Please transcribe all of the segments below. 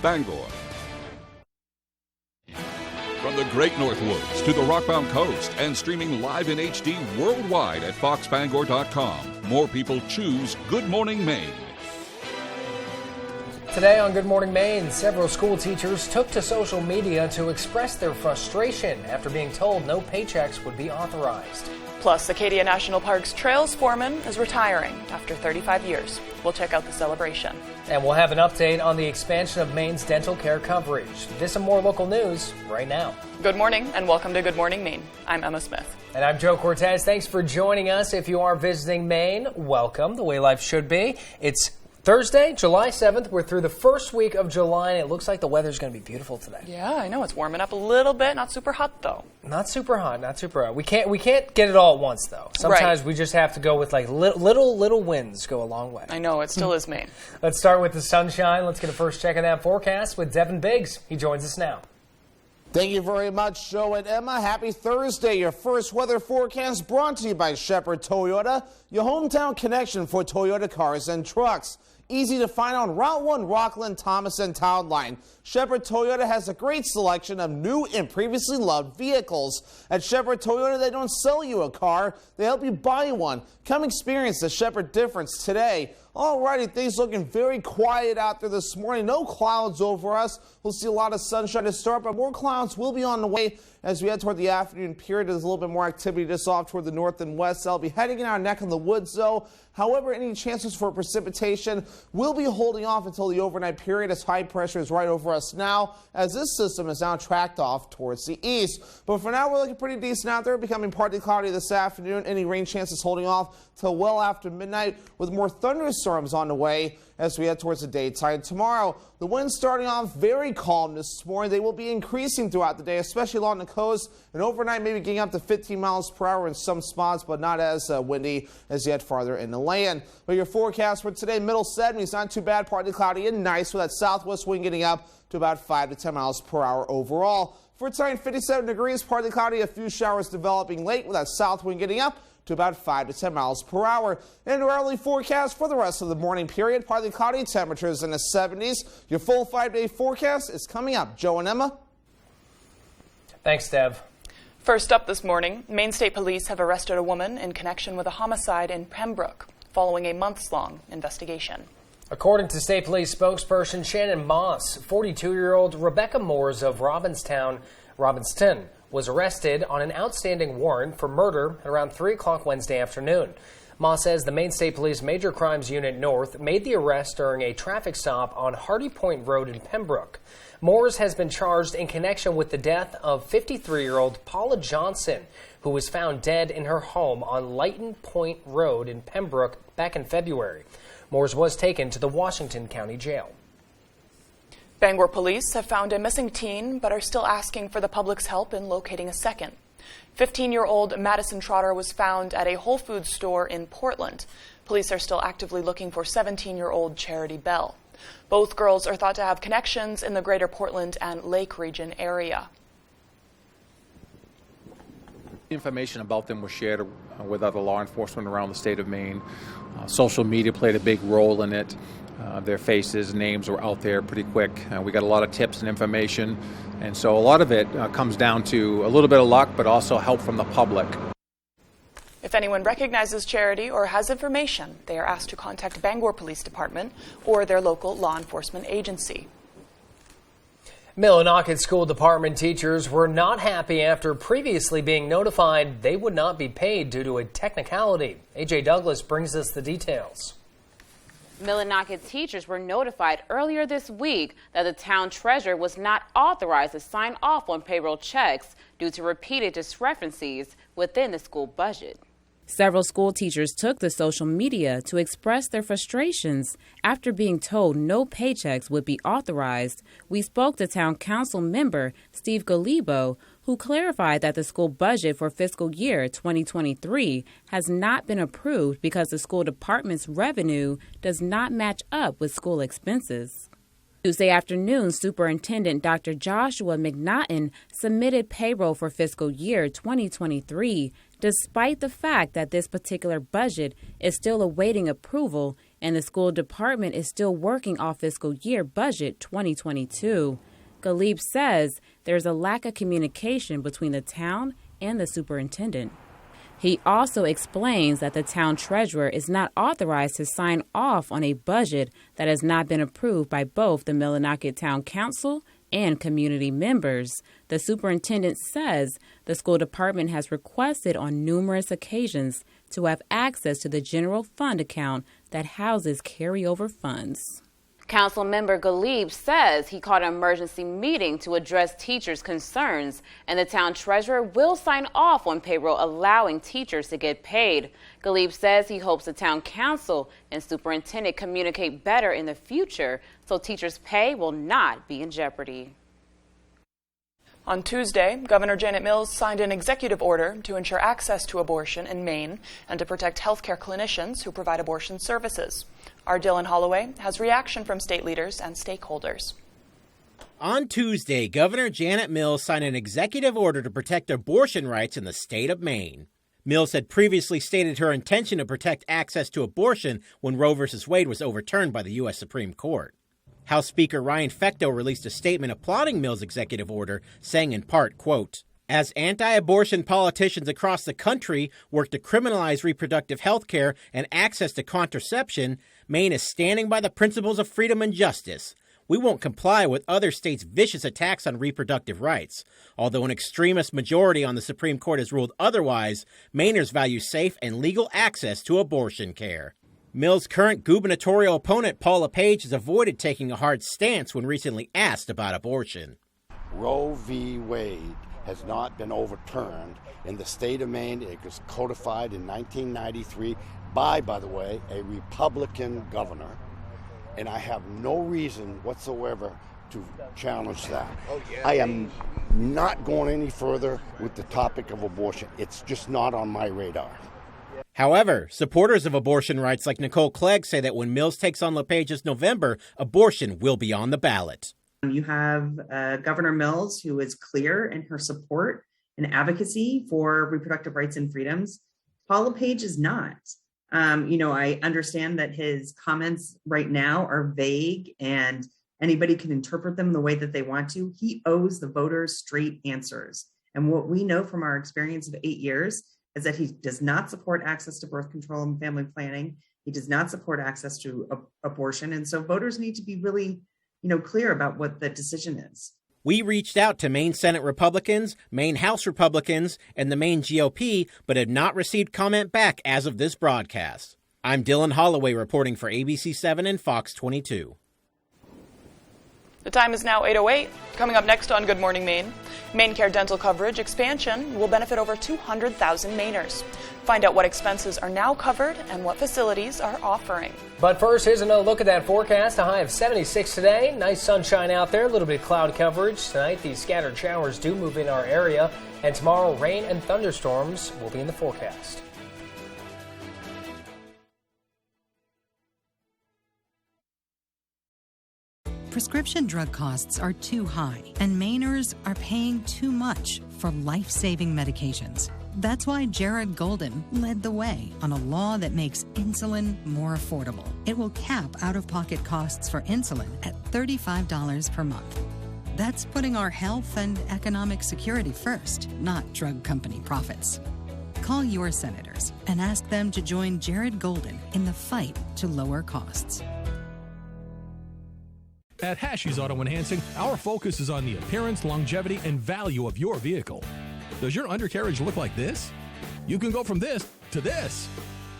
Bangor. From the Great North Woods to the Rockbound Coast and streaming live in HD worldwide at foxbangor.com. More people choose Good Morning Maine. Today on Good Morning Maine, several school teachers took to social media to express their frustration after being told no paychecks would be authorized. Plus, Acadia National Park's trails foreman is retiring after 35 years. We'll check out the celebration. And we'll have an update on the expansion of Maine's dental care coverage. This and more local news right now. Good morning and welcome to Good Morning Maine. I'm Emma Smith. And I'm Joe Cortez. Thanks for joining us. If you are visiting Maine, welcome. The way life should be. It's Thursday, July 7th. We're through the first week of July, and it looks like the weather's going to be beautiful today. Yeah, I know. It's warming up a little bit. Not super hot, though. Not super hot, not super hot. We can't get it all at once, though. Sometimes we just have to go with like little winds go a long way. I know. It still is Maine. Let's start with the sunshine. Let's get a first check of that forecast with Devin Biggs. He joins us now. Thank you very much, Joe and Emma. Happy Thursday. Your first weather forecast brought to you by Shepherd Toyota, your hometown connection for Toyota cars and trucks. Easy to find on Route 1 Rockland, Thomas, and Town Line. Shepherd Toyota has a great selection of new and previously loved vehicles. At Shepherd Toyota, they don't sell you a car, they help you buy one. Come experience the Shepherd difference today. Alrighty, things looking very quiet out there this morning. No clouds over us. We'll see a lot of sunshine to start, but more clouds will be on the way as we head toward the afternoon period. There's a little bit more activity just off toward the north and west. I'll be heading in our neck of the woods, though. However, any chances for precipitation will be holding off until the overnight period as high pressure is right over us now, as this system is now tracked off towards the east. But for now, we're looking pretty decent out there, becoming partly cloudy this afternoon. Any rain chances holding off till well after midnight, with more thunderstorms on the way as we head towards the daytime tomorrow. The winds starting off very calm this morning. They will be increasing throughout the day, especially along the coast, and overnight maybe getting up to 15 miles per hour in some spots, but not as windy as yet farther in the land. But your forecast for today, middle 70s, not too bad, partly cloudy and nice, with that southwest wind getting up to about 5 to 10 miles per hour overall. For tonight, 57 degrees, partly cloudy, a few showers developing late, with that south wind getting up to about 5 to 10 miles per hour. And our early forecast for the rest of the morning period, partly cloudy, temperatures in the 70s. Your full 5-day forecast is coming up. Joe and Emma. Thanks, Dev. First up this morning, Maine State Police have arrested a woman in connection with a homicide in Pembroke following a months-long investigation. According to State Police spokesperson Shannon Moss, 42-year-old Rebecca Moores of Robbinston was arrested on an outstanding warrant for murder at around 3 o'clock Wednesday afternoon. Moss says the Maine State Police Major Crimes Unit North made the arrest during a traffic stop on Hardy Point Road in Pembroke. Moores has been charged in connection with the death of 53-year-old Paula Johnson, who was found dead in her home on Lighton Point Road in Pembroke back in February. Moores was taken to the Washington County Jail. Bangor police have found a missing teen, but are still asking for the public's help in locating a second. 15-year-old Madison Trotter was found at a Whole Foods store in Portland. Police are still actively looking for 17-year-old Charity Bell. Both girls are thought to have connections in the greater Portland and Lake region area. Information about them was shared with other law enforcement around the state of Maine. Social media played a big role in it. Their faces, names were out there pretty quick. We got a lot of tips and information, and so a lot of it comes down to a little bit of luck, but also help from the public. If anyone recognizes Charity or has information, they are asked to contact Bangor Police Department or their local law enforcement agency. Millinocket School Department teachers were not happy after previously being notified they would not be paid due to a technicality. A.J. Douglas brings us the details. Millinocket teachers were notified earlier this week that the town treasurer was not authorized to sign off on payroll checks due to repeated discrepancies within the school budget. Several school teachers took to social media to express their frustrations after being told no paychecks would be authorized. We spoke to town council member Steve Galibo, who clarified that the school budget for fiscal year 2023 has not been approved because the school department's revenue does not match up with school expenses. Tuesday afternoon, Superintendent Dr. Joshua McNaughton submitted payroll for fiscal year 2023, despite the fact that this particular budget is still awaiting approval and the school department is still working off fiscal year budget 2022. Galib says there's a lack of communication between the town and the superintendent. He also explains that the town treasurer is not authorized to sign off on a budget that has not been approved by both the Millinocket Town Council and community members. The superintendent says the school department has requested on numerous occasions to have access to the general fund account that houses carryover funds. Council member Galib says he called an emergency meeting to address teachers' concerns, and the town treasurer will sign off on payroll allowing teachers to get paid. Galib says he hopes the town council and superintendent communicate better in the future so teachers' pay will not be in jeopardy. On Tuesday, Governor Janet Mills signed an executive order to ensure access to abortion in Maine and to protect healthcare clinicians who provide abortion services. Our Dylan Holloway has reaction from state leaders and stakeholders. On Tuesday, Governor Janet Mills signed an executive order to protect abortion rights in the state of Maine. Mills had previously stated her intention to protect access to abortion when Roe v. Wade was overturned by the U.S. Supreme Court. House Speaker Ryan Fecteau released a statement applauding Mills' executive order, saying in part, quote, "As anti-abortion politicians across the country work to criminalize reproductive health care and access to contraception, Maine is standing by the principles of freedom and justice. We won't comply with other states' vicious attacks on reproductive rights. Although an extremist majority on the Supreme Court has ruled otherwise, Mainers value safe and legal access to abortion care." Mills' current gubernatorial opponent, Paula Page, has avoided taking a hard stance when recently asked about abortion. Roe v. Wade has not been overturned in the state of Maine. It was codified in 1993 by the way, a Republican governor. And I have no reason whatsoever to challenge that. I am not going any further with the topic of abortion. It's just not on my radar. However, supporters of abortion rights like Nicole Clegg say that when Mills takes on LePage's November, abortion will be on the ballot. You have Governor Mills, who is clear in her support and advocacy for reproductive rights and freedoms. Paula Page is not. I understand that his comments right now are vague and anybody can interpret them the way that they want to. He owes the voters straight answers. And what we know from our experience of 8 years is that he does not support access to birth control and family planning. He does not support access to abortion. And so voters need to be really, clear about what the decision is. We reached out to Maine Senate Republicans, Maine House Republicans, and the Maine GOP, but have not received comment back as of this broadcast. I'm Dylan Holloway reporting for ABC7 and Fox 22. The time is now 8:08. Coming up next on Good Morning Maine, MaineCare dental coverage expansion will benefit over 200,000 Mainers. Find out what expenses are now covered and what facilities are offering. But first, here's another look at that forecast. A high of 76 today. Nice sunshine out there. A little bit of cloud coverage. Tonight, these scattered showers do move in our area. And tomorrow, rain and thunderstorms will be in the forecast. Prescription drug costs are too high, and Mainers are paying too much for life-saving medications. That's why Jared Golden led the way on a law that makes insulin more affordable. It will cap out-of-pocket costs for insulin at $35 per month. That's putting our health and economic security first, not drug company profits. Call your senators and ask them to join Jared Golden in the fight to lower costs. At Hashi's Auto Enhancing, our focus is on the appearance, longevity, and value of your vehicle. Does your undercarriage look like this? You can go from this to this.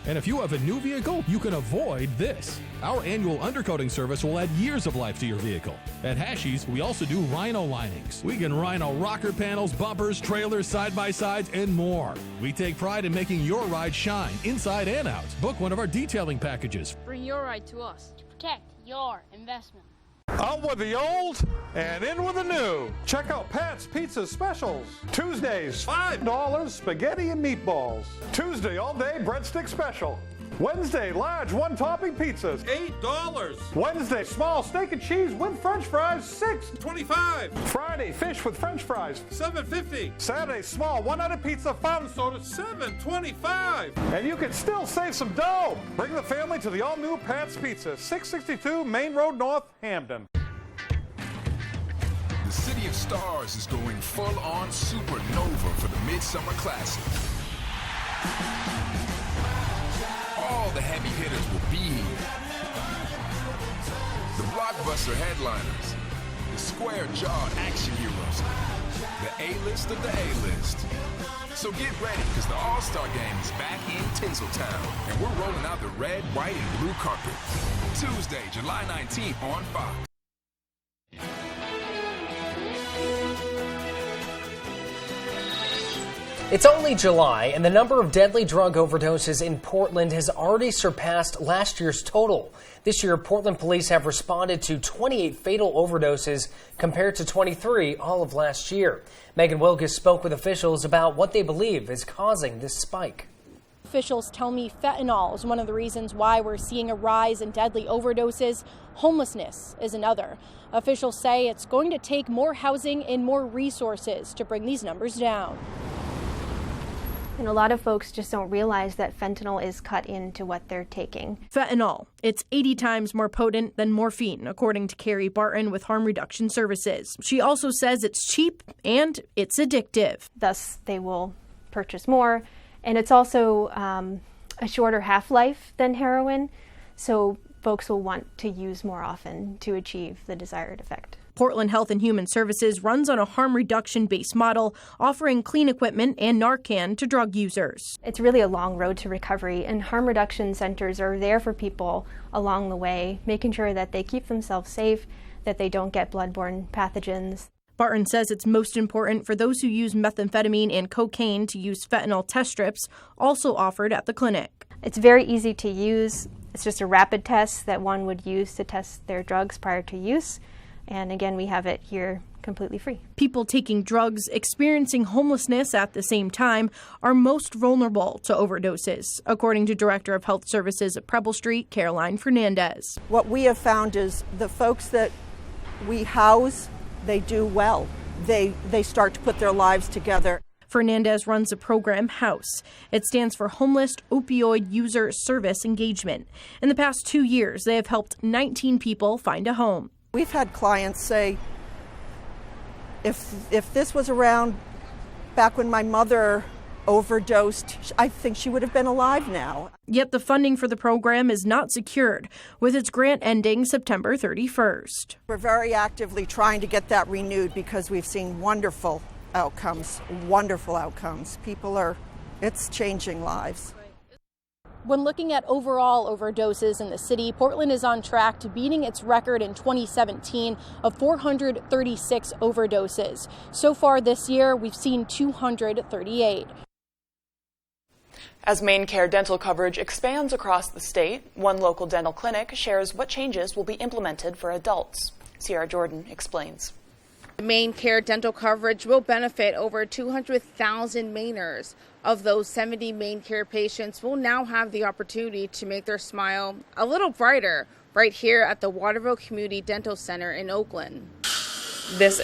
And if you have a new vehicle, you can avoid this. Our annual undercoating service will add years of life to your vehicle. At Hashi's, we also do rhino linings. We can rhino rocker panels, bumpers, trailers, side-by-sides, and more. We take pride in making your ride shine inside and out. Book one of our detailing packages. Bring your ride to us to protect your investment. Out with the old and in with the new. Check out Pat's Pizza Specials. Tuesdays, $5 spaghetti and meatballs. Tuesday all day breadstick special. Wednesday, large one-topping pizzas, $8. Wednesday, small steak and cheese with French fries, $6.25. Friday, fish with French fries, $7.50. Saturday, small one-headed pizza, fountain soda, $7.25. And you can still save some dough. Bring the family to the all-new Pat's Pizza, 662 Main Road North, Hamden. The City of Stars is going full-on supernova for the Midsummer Classic. All the heavy hitters will be here. The blockbuster headliners, the square-jawed action heroes, the A-list of the A-list. So get ready, because the All-Star Game is back in Tinseltown, and we're rolling out the red, white, and blue carpet. Tuesday, July 19th on Fox. It's only July, and the number of deadly drug overdoses in Portland has already surpassed last year's total. This year, Portland police have responded to 28 fatal overdoses compared to 23 all of last year. Megan Wilkes spoke with officials about what they believe is causing this spike. Officials tell me fentanyl is one of the reasons why we're seeing a rise in deadly overdoses. Homelessness is another. Officials say it's going to take more housing and more resources to bring these numbers down. And a lot of folks just don't realize that fentanyl is cut into what they're taking. Fentanyl. It's 80 times more potent than morphine, according to Carrie Barton with Harm Reduction Services. She also says it's cheap and it's addictive. Thus, they will purchase more. And it's also a shorter half-life than heroin, so folks will want to use more often to achieve the desired effect. Portland Health and Human Services runs on a harm reduction-based model, offering clean equipment and Narcan to drug users. It's really a long road to recovery, and harm reduction centers are there for people along the way, making sure that they keep themselves safe, that they don't get bloodborne pathogens. Barton says it's most important for those who use methamphetamine and cocaine to use fentanyl test strips, also offered at the clinic. It's very easy to use. It's just a rapid test that one would use to test their drugs prior to use. And again, we have it here completely free. People taking drugs, experiencing homelessness at the same time, are most vulnerable to overdoses, according to Director of Health Services at Preble Street, Caroline Fernandez. What we have found is the folks that we house, they do well. They start to put their lives together. Fernandez runs the program HOUSE. It stands for Homeless Opioid User Service Engagement. In the past 2 years, they have helped 19 people find a home. We've had clients say, if this was around back when my mother overdosed, I think she would have been alive now. Yet the funding for the program is not secured, with its grant ending September 31st. We're very actively trying to get that renewed because we've seen wonderful outcomes. It's changing lives. When looking at overall overdoses in the city, Portland is on track to beating its record in 2017 of 436 overdoses. So far this year, we've seen 238. As Maine Care dental coverage expands across the state, one local dental clinic shares what changes will be implemented for adults. Sierra Jordan explains. Maine Care dental coverage will benefit over 200,000 Mainers. Of those, 70 Maine Care patients will now have the opportunity to make their smile a little brighter right here at the Waterville Community Dental Center in Oakland. This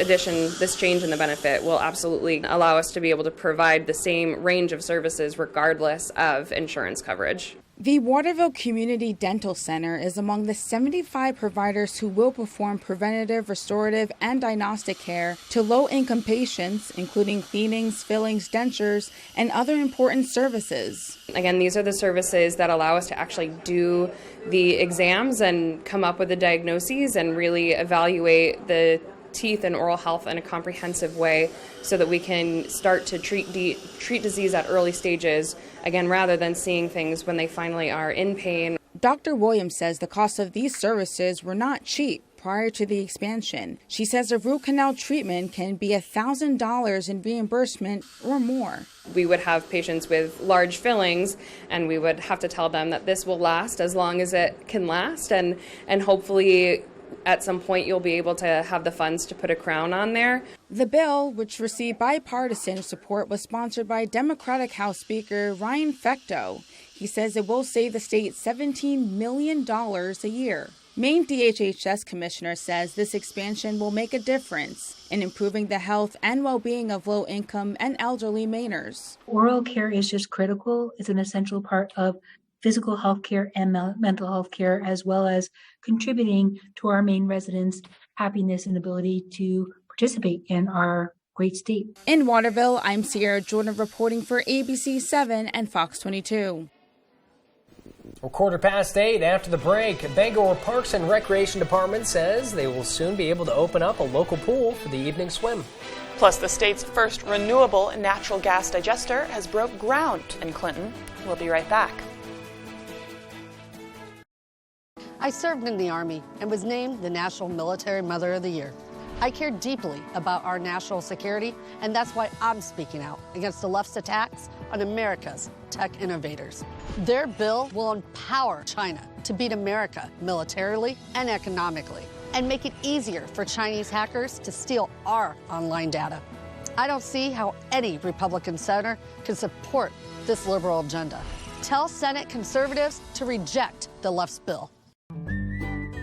change in the benefit will absolutely allow us to be able to provide the same range of services regardless of insurance coverage. The Waterville Community Dental Center is among the 75 providers who will perform preventative, restorative, and diagnostic care to low-income patients, including cleanings, fillings, dentures, and other important services. Again, these are the services that allow us to actually do the exams and come up with the diagnoses and really evaluate the teeth and oral health in a comprehensive way so that we can start to treat disease at early stages, again, rather than seeing things when they finally are in pain. Dr. Williams says the cost of these services were not cheap prior to the expansion. She says a root canal treatment can be $1,000 in reimbursement or more. We would have patients with large fillings, and we would have to tell them that this will last as long as it can last, and hopefully at some point you'll be able to have the funds to put a crown on there. The bill, which received bipartisan support, was sponsored by Democratic House Speaker Ryan Fecteau. He says it will save the state $17 million a year. Maine DHHS Commissioner says this expansion will make a difference in improving the health and well-being of low-income and elderly Mainers. Oral care is just critical. It's an essential part of physical health care and mental health care, as well as contributing to our Maine residents' happiness and ability to participate in our great state. In Waterville, I'm Sierra Jordan reporting for ABC 7 and Fox 22. 8:15 after the break. Bangor Parks and Recreation Department says they will soon be able to open up a local pool for the evening swim. Plus, the state's first renewable natural gas digester has broke ground in Clinton. We'll be right back. I served in the Army and was named the National Military Mother of the Year. I care deeply about our national security, and that's why I'm speaking out against the left's attacks on America's tech innovators. Their bill will empower China to beat America militarily and economically, and make it easier for Chinese hackers to steal our online data. I don't see how any Republican senator can support this liberal agenda. Tell Senate conservatives to reject the left's bill.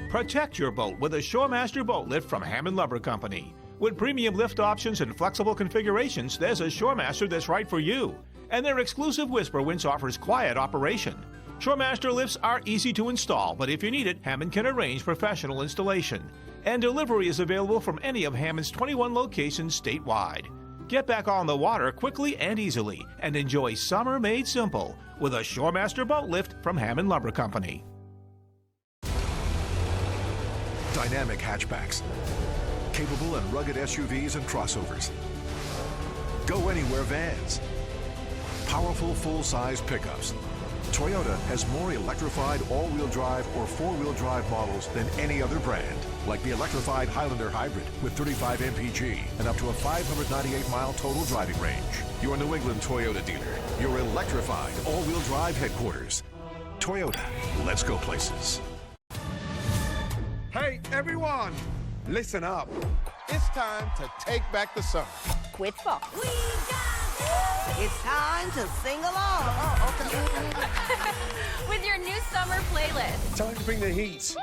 Protect your boat with a Shoremaster boat lift from Hammond Lumber Company. With premium lift options and flexible configurations, there's a Shoremaster that's right for you. And their exclusive Whisper winch offers quiet operation. Shoremaster lifts are easy to install, but if you need it, Hammond can arrange professional installation. And delivery is available from any of Hammond's 21 locations statewide. Get back on the water quickly and easily, and enjoy summer made simple with a Shoremaster boat lift from Hammond Lumber Company. Dynamic hatchbacks, capable and rugged SUVs and crossovers, go anywhere vans, powerful full-size pickups. Toyota has more electrified all-wheel drive or four-wheel drive models than any other brand, like the electrified Highlander Hybrid with 35 mpg and up to a 598-mile total driving range. Your New England Toyota dealer, your electrified all-wheel drive headquarters. Toyota, let's go places. Hey, everyone, listen up. It's time to take back the summer. With Fox. It's time to sing along. With your new summer playlist. Time to bring the heat.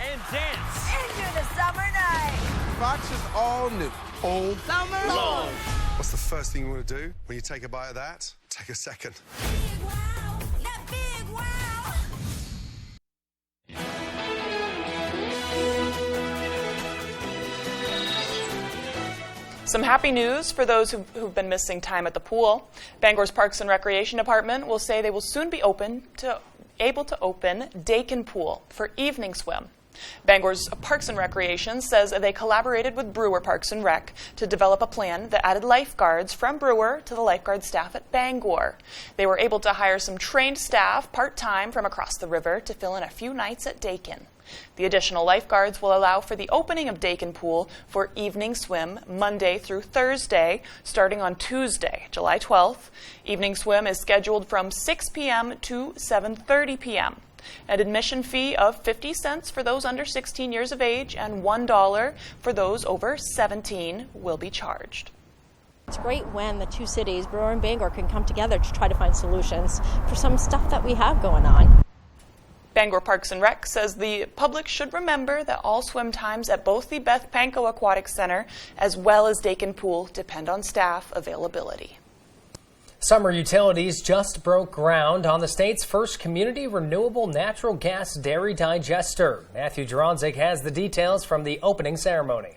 And dance. Into the summer night. Fox is all new. Old Summer long. What's the first thing you want to do when you take a bite of that? Take a second. Big wow. That big wow. Some happy news for those who've been missing time at the pool. Bangor's Parks and Recreation Department will say they will soon be able to open Dakin Pool for evening swim. Bangor's Parks and Recreation says they collaborated with Brewer Parks and Rec to develop a plan that added lifeguards from Brewer to the lifeguard staff at Bangor. They were able to hire some trained staff part-time from across the river to fill in a few nights at Dakin. The additional lifeguards will allow for the opening of Dakin Pool for evening swim Monday through Thursday, starting on Tuesday, July 12th. Evening swim is scheduled from 6 p.m. to 7:30 p.m. An admission fee of 50 cents for those under 16 years of age and $1 for those over 17 will be charged. It's great when the two cities, Brewer and Bangor, can come together to try to find solutions for some stuff that we have going on. Bangor Parks and Rec says the public should remember that all swim times at both the Beth Pankow Aquatic Center as well as Dakin Pool depend on staff availability. Summer Utilities just broke ground on the state's first community renewable natural gas dairy digester. Matthew Dronzik has the details from the opening ceremony.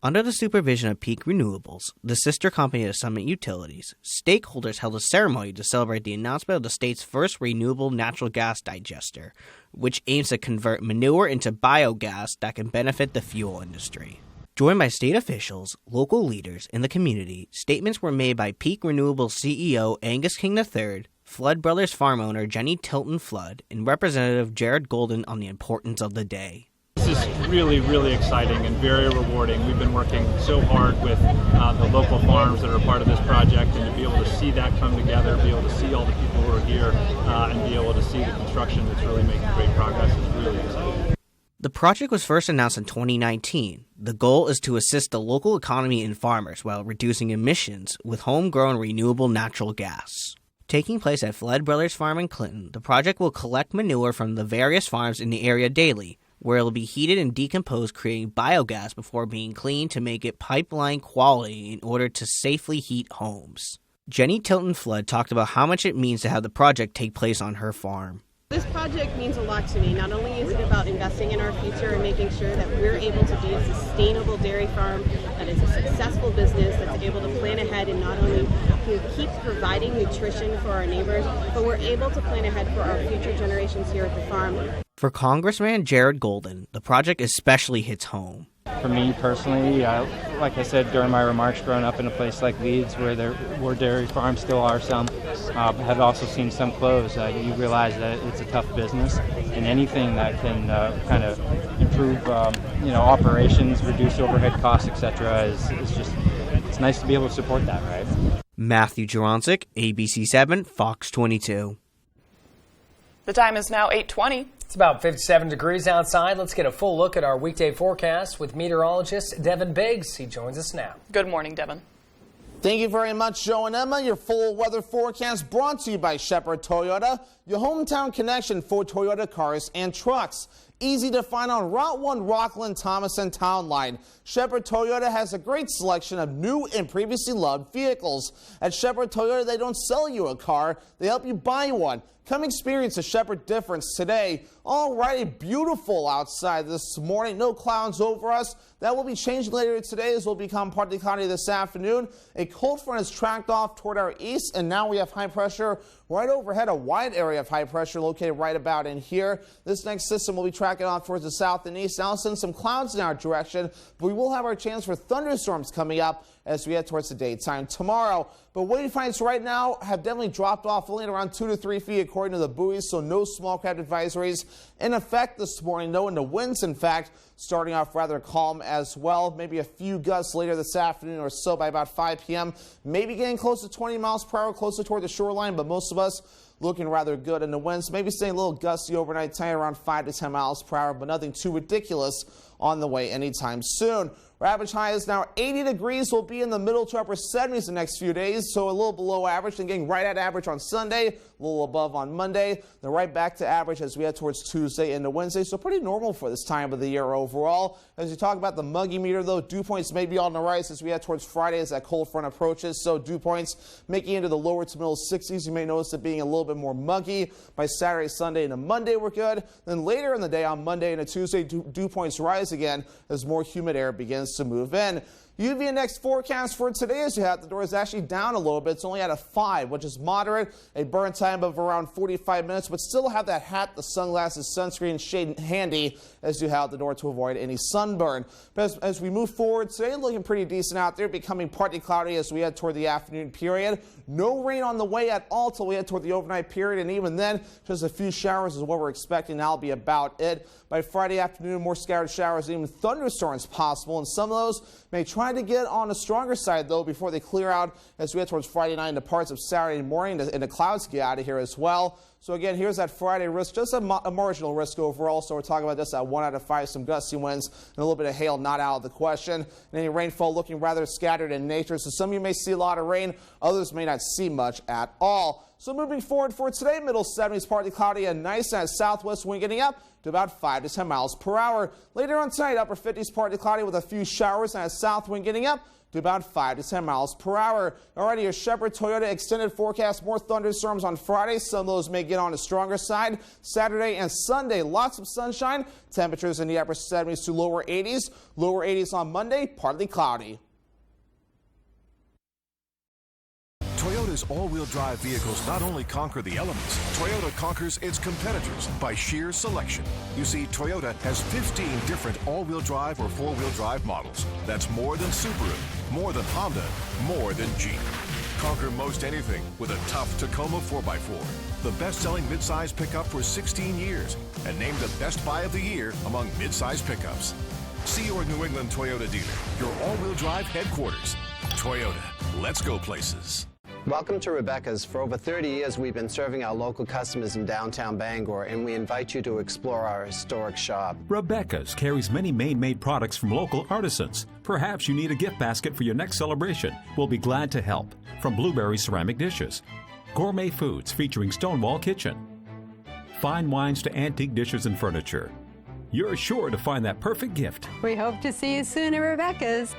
Under the supervision of Peak Renewables, the sister company of Summit Utilities, stakeholders held a ceremony to celebrate the announcement of the state's first renewable natural gas digester, which aims to convert manure into biogas that can benefit the fuel industry. Joined by state officials, local leaders, and the community, statements were made by Peak Renewables CEO Angus King III, Flood Brothers farm owner Jenny Tilton Flood, and Representative Jared Golden on the importance of the day. This is really, really exciting and very rewarding. We've been working so hard with the local farms that are part of this project, and to be able to see that come together, be able to see all the people who are here, and be able to see the construction that's really making great progress is really exciting. The project was first announced in 2019. The goal is to assist the local economy and farmers while reducing emissions with homegrown renewable natural gas. Taking place at Flood Brothers Farm in Clinton, the project will collect manure from the various farms in the area daily, where it will be heated and decomposed, creating biogas before being cleaned to make it pipeline quality in order to safely heat homes. Jenny Tilton Flood talked about how much it means to have the project take place on her farm. This project means a lot to me. Not only is it about investing in our future and making sure that we're able to be a sustainable dairy farm that is a successful business that's able to plan ahead and not only keep providing nutrition for our neighbors, but we're able to plan ahead for our future generations here at the farm. For Congressman Jared Golden, the project especially hits home. For me personally, like I said during my remarks, growing up in a place like Leeds where dairy farms still are some, have also seen some close. You realize that it's a tough business, and anything that can kind of improve operations, reduce overhead costs, etc. is just, it's nice to be able to support that, right? Matthew Juronsik, ABC7, Fox 22. The time is now 8:20. It's about 57 degrees outside. Let's get a full look at our weekday forecast with meteorologist Devin Biggs. He joins us now. Good morning, Devin. Thank you very much, Joe and Emma. Your full weather forecast brought to you by Shepherd Toyota, your hometown connection for Toyota cars and trucks. Easy to find on Route 1 Rockland, Thomas, and Town Line. Shepherd Toyota has a great selection of new and previously loved vehicles. At Shepherd Toyota, they don't sell you a car, they help you buy one. Come experience the Shepherd difference today. Alrighty, beautiful outside this morning. No clouds over us. That will be changing later today as we'll become partly cloudy this afternoon. A cold front is tracked off toward our east, and now we have high pressure right overhead, a wide area of high pressure located right about in here. This next system will be tracking off towards the south and east. Now send some clouds in our direction, but we will have our chance for thunderstorms coming up as we head towards the daytime tomorrow. But wave heights right now have definitely dropped off, only at around 2 to 3 feet according to the buoys, so no small craft advisories in effect this morning. No wind to winds, in fact, starting off rather calm as well. Maybe a few gusts later this afternoon or so by about 5 p.m. Maybe getting close to 20 miles per hour, closer toward the shoreline, but most of us looking rather good. And the winds maybe staying a little gusty overnight, time around 5 to 10 miles per hour, but nothing too ridiculous on the way anytime soon. Our average high is now 80 degrees. We'll be in the middle to upper 70s the next few days, so a little below average and getting right at average on Sunday, a little above on Monday, then right back to average as we head towards Tuesday into Wednesday. So pretty normal for this time of the year overall. As you talk about the muggy meter, though, dew points may be on the rise as we head towards Friday as that cold front approaches. So dew points making into the lower to middle 60s. You may notice it being a little bit more muggy by Saturday, Sunday, and Monday we're good. Then later in the day on Monday and Tuesday, dew points rise again as more humid air begins to move in. UV index forecast for today as you have the door is actually down a little bit. It's only at a 5, which is moderate. A burn time of around 45 minutes, but still have that hat, the sunglasses, sunscreen shade handy as you have the door to avoid any sunburn. But as we move forward today, looking pretty decent out there, becoming partly cloudy as we head toward the afternoon period. No rain on the way at all till we head toward the overnight period, and even then, just a few showers is what we're expecting. That'll be about it. By Friday afternoon, more scattered showers, even thunderstorms possible, and some of those may try to get on the stronger side, though, before they clear out as we head towards Friday night into parts of Saturday morning, and the clouds get out of here as well. So again, here's that Friday risk, just a marginal risk overall. So we're talking about this at 1 out of 5, some gusty winds and a little bit of hail not out of the question. And any rainfall looking rather scattered in nature. So some of you may see a lot of rain, others may not see much at all. So moving forward for today, middle 70s, partly cloudy and nice, and southwest wind getting up to about 5 to 10 miles per hour. Later on tonight, upper 50s, partly cloudy with a few showers, and a south wind getting up to about 5 to 10 miles per hour. Alrighty, your Shepherd Toyota extended forecast, more thunderstorms on Friday. Some of those may get on the stronger side. Saturday and Sunday, lots of sunshine. Temperatures in the upper 70s to lower 80s. Lower 80s on Monday, partly cloudy. Toyota's all-wheel drive vehicles not only conquer the elements, Toyota conquers its competitors by sheer selection. You see, Toyota has 15 different all-wheel drive or four-wheel drive models. That's more than Subaru, more than Honda, more than Jeep. Conquer most anything with a tough Tacoma 4x4. The best-selling midsize pickup for 16 years and named the best buy of the year among midsize pickups. See your New England Toyota dealer, your all-wheel drive headquarters. Toyota, let's go places. Welcome to Rebecca's. For over 30 years, we've been serving our local customers in downtown Bangor, and we invite you to explore our historic shop. Rebecca's carries many Maine-made products from local artisans. Perhaps you need a gift basket for your next celebration. We'll be glad to help. From blueberry ceramic dishes, gourmet foods featuring Stonewall Kitchen, fine wines to antique dishes and furniture. You're sure to find that perfect gift. We hope to see you soon at Rebecca's.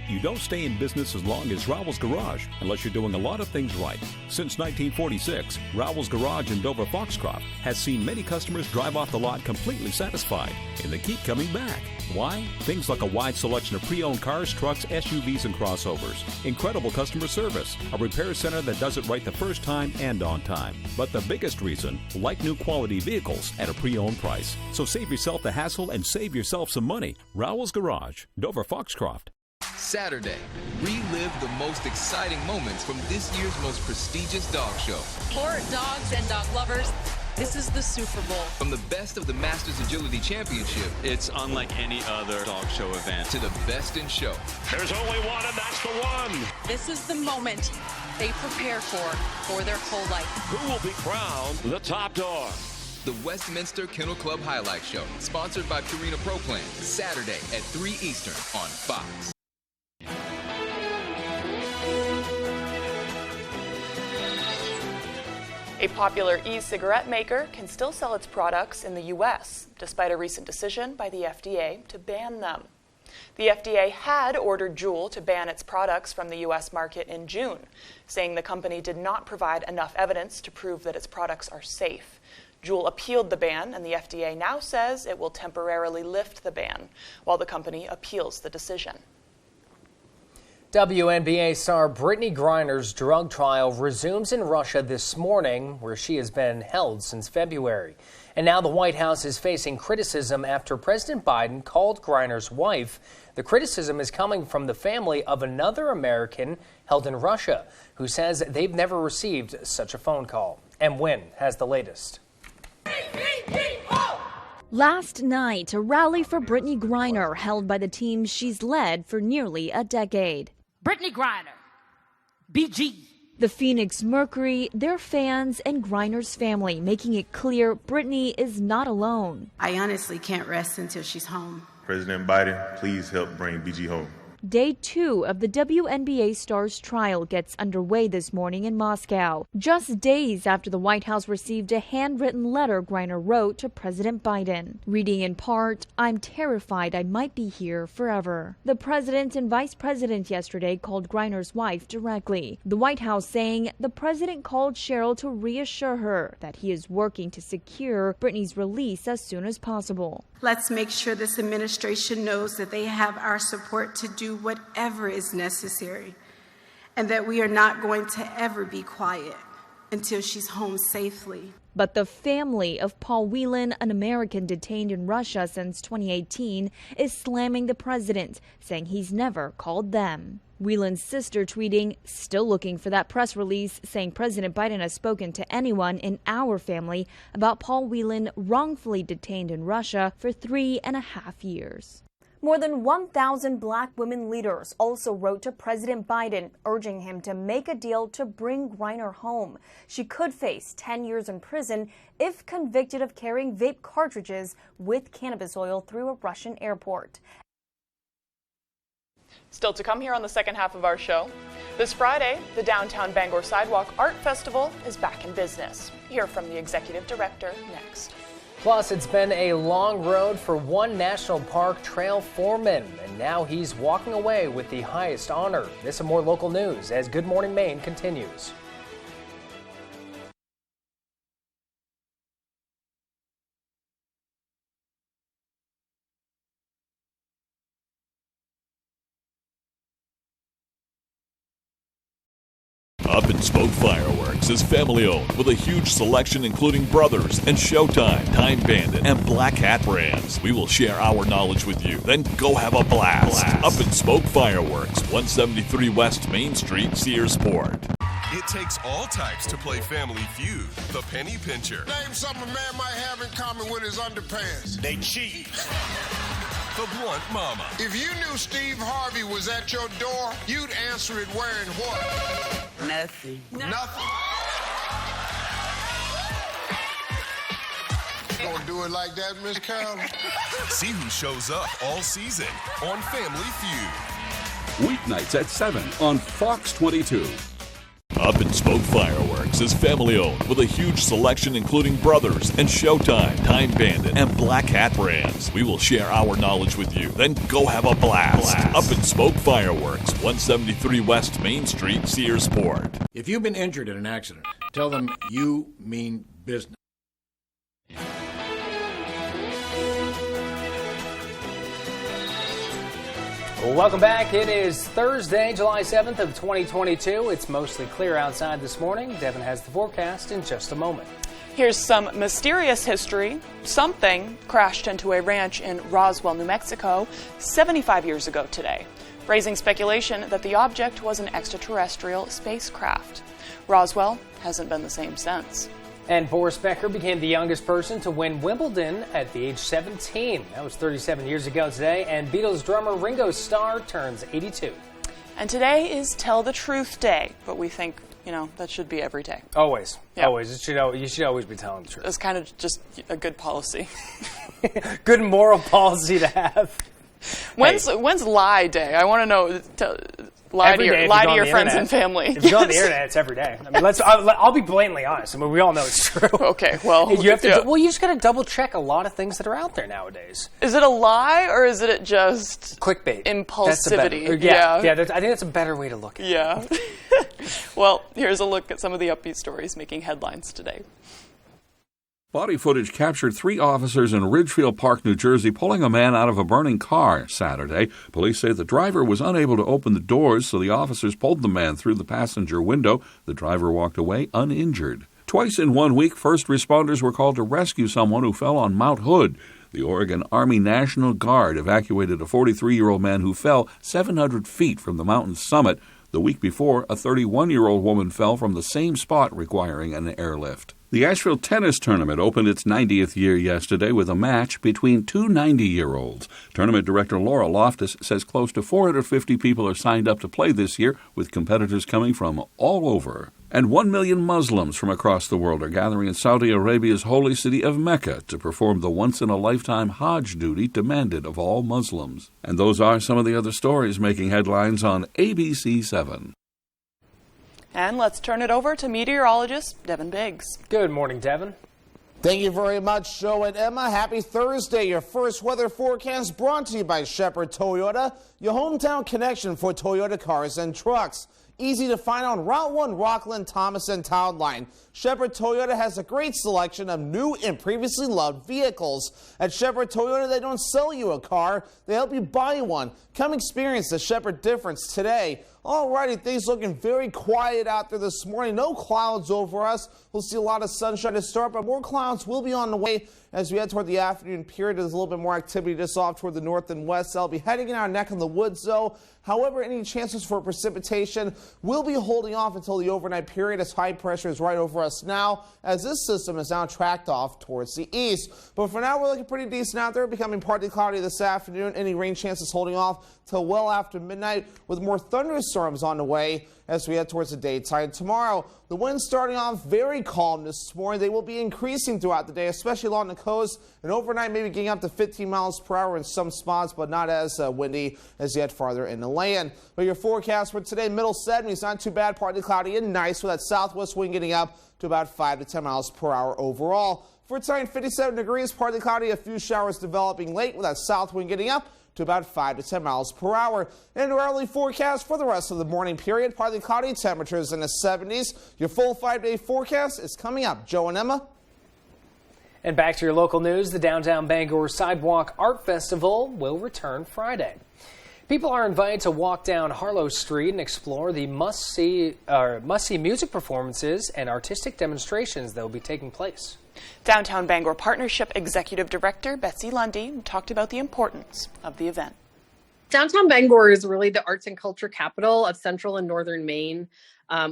You don't stay in business as long as Rowell's Garage unless you're doing a lot of things right. Since 1946, Rowell's Garage in Dover Foxcroft has seen many customers drive off the lot completely satisfied, and they keep coming back. Why? Things like a wide selection of pre-owned cars, trucks, SUVs, and crossovers. Incredible customer service. A repair center that does it right the first time and on time. But the biggest reason, like new quality vehicles at a pre-owned price. So save yourself the hassle and save yourself some money. Rowell's Garage, Dover Foxcroft. Saturday, relive the most exciting moments from this year's most prestigious dog show. For dogs and dog lovers, this is the Super Bowl. From the best of the Masters Agility Championship, it's unlike any other dog show event, to the best in show. There's only one, and that's the one. This is the moment they prepare for their whole life. Who will be crowned the top dog? The Westminster Kennel Club Highlight Show, sponsored by Purina Pro Plan, Saturday at 3 Eastern on Fox. A popular e-cigarette maker can still sell its products in the U.S., despite a recent decision by the FDA to ban them. The FDA had ordered Juul to ban its products from the U.S. market in June, saying the company did not provide enough evidence to prove that its products are safe. Juul appealed the ban, and the FDA now says it will temporarily lift the ban, while the company appeals the decision. WNBA star Brittany Griner's drug trial resumes in Russia this morning, where she has been held since February. And now the White House is facing criticism after President Biden called Griner's wife. The criticism is coming from the family of another American held in Russia, who says they've never received such a phone call. And Wynn has the latest. Last night, a rally for Brittany Griner held by the team she's led for nearly a decade. Brittany Griner, BG. The Phoenix Mercury, their fans, and Griner's family making it clear Brittany is not alone. I honestly can't rest until she's home. President Biden, please help bring BG home. Day 2 of the WNBA star's trial gets underway this morning in Moscow, just days after the White House received a handwritten letter Griner wrote to President Biden. Reading in part, "I'm terrified I might be here forever." The president and vice president yesterday called Griner's wife directly. The White House saying the president called Cheryl to reassure her that he is working to secure Brittany's release as soon as possible. Let's make sure this administration knows that they have our support to do whatever is necessary, and that we are not going to ever be quiet until she's home safely. But the family of Paul Whelan, an American detained in Russia since 2018, is slamming the president, saying he's never called them. Whelan's sister tweeting, "Still looking for that press release," saying President Biden has spoken to anyone in our family about Paul Whelan wrongfully detained in Russia for 3.5 years. More than 1,000 black women leaders also wrote to President Biden, urging him to make a deal to bring Griner home. She could face 10 years in prison if convicted of carrying vape cartridges with cannabis oil through a Russian airport. Still to come here on the second half of our show. This Friday, the Downtown Bangor Sidewalk Art Festival is back in business. Hear from the executive director next. Plus, it's been a long road for one National Park trail foreman, and now he's walking away with the highest honor. This and more local news as Good Morning Maine continues. Up and Spoke Fireworks is family-owned with a huge selection including Brothers and Showtime, Time Bandit, and Black Hat brands. We will share our knowledge with you, then go have a blast. Up and Spoke Fireworks, 173 West Main Street, Searsport. It takes all types to play Family Feud. The Penny Pincher. Name something a man might have in common with his underpants. They cheat. the blunt mama. If you knew Steve Harvey was at your door, you'd answer it wearing what? Nothing. Nothing. Gonna do it like that, Miss Carol? See who shows up all season on Family Feud. Weeknights at 7 on Fox 22. Up and Smoke Fireworks is family owned with a huge selection including Brothers and Showtime, Time Bandit, and Black Hat brands. We will share our knowledge with you, then go have a blast. Up and Smoke Fireworks, 173 West Main Street, Searsport. If you've been injured in an accident, tell them you mean business. Welcome back. It is Thursday, July 7th of 2022. It's mostly clear outside this morning. Devin has the forecast in just a moment. Here's some mysterious history. Something crashed into a ranch in Roswell, New Mexico, 75 years ago today, raising speculation that the object was an extraterrestrial spacecraft. Roswell hasn't been the same since. And Boris Becker became the youngest person to win Wimbledon at the age 17. That was 37 years ago today. And Beatles drummer Ringo Starr turns 82. And today is Tell the Truth Day, but we think, that should be every day. Always. Yeah. Always. You should always be telling the truth. It's kind of just a good policy. Good moral policy to have. When's Lie Day? I want to know. Lie to your friends and family. If you go on the internet, it's every day. I mean, I'll be blatantly honest. I mean, we all know it's true. Okay, well, you have to. You just got to double check a lot of things that are out there nowadays. Is it a lie or is it just clickbait? Impulsivity. I think that's a better way to look at it. Yeah. Well, here's a look at some of the upbeat stories making headlines today. Body footage captured 3 officers in Ridgefield Park, New Jersey, pulling a man out of a burning car Saturday. Police say the driver was unable to open the doors, so the officers pulled the man through the passenger window. The driver walked away uninjured. Twice in 1 week, first responders were called to rescue someone who fell on Mount Hood. The Oregon Army National Guard evacuated a 43-year-old man who fell 700 feet from the mountain's summit. The week before, a 31-year-old woman fell from the same spot, requiring an airlift. The Asheville Tennis Tournament opened its 90th year yesterday with a match between 2 90-year-olds. Tournament director Laura Loftus says close to 450 people are signed up to play this year, with competitors coming from all over. And 1 million Muslims from across the world are gathering in Saudi Arabia's holy city of Mecca to perform the once-in-a-lifetime Hajj duty demanded of all Muslims. And those are some of the other stories making headlines on ABC 7. And let's turn it over to meteorologist Devin Biggs. Good morning, Devin. Thank you very much, Joe and Emma. Happy Thursday. Your first weather forecast brought to you by Shepherd Toyota, your hometown connection for Toyota cars and trucks. Easy to find on Route 1 Rockland, Thomas, and Town Line. Shepherd Toyota has a great selection of new and previously loved vehicles. At Shepherd Toyota, they don't sell you a car, they help you buy one. Come experience the Shepherd difference today. Alrighty, things looking very quiet out there this morning. No clouds over us. We'll see a lot of sunshine to start, but more clouds will be on the way as we head toward the afternoon period. There's a little bit more activity just off toward the north and west. I'll be heading in our neck in the woods, though. However, any chances for precipitation will be holding off until the overnight period as high pressure is right over us now, as this system is now tracked off towards the east. But for now, we're looking pretty decent out there, becoming partly cloudy this afternoon. Any rain chances holding off till well after midnight, with more thunderstorms on the way as we head towards the daytime. Tomorrow, the winds starting off very calm this morning. They will be increasing throughout the day, especially along the coast, and overnight maybe getting up to 15 miles per hour in some spots, but not as windy as yet farther in the land. But your forecast for today, middle 70s, not too bad, partly cloudy and nice, with that southwest wind getting up to about 5 to 10 miles per hour overall. For tonight, 57 degrees, partly cloudy, a few showers developing late, with that south wind getting up to about 5 to 10 miles per hour. And our early forecast for the rest of the morning period, partly cloudy, temperatures in the 70s. Your full 5-day forecast is coming up. Joe and Emma. And back to your local news, the Downtown Bangor Sidewalk Art Festival will return Friday. People are invited to walk down Harlow Street and explore the must-see music performances and artistic demonstrations that will be taking place. Downtown Bangor Partnership Executive Director Betsy Lundy talked about the importance of the event. Downtown Bangor is really the arts and culture capital of central and northern Maine.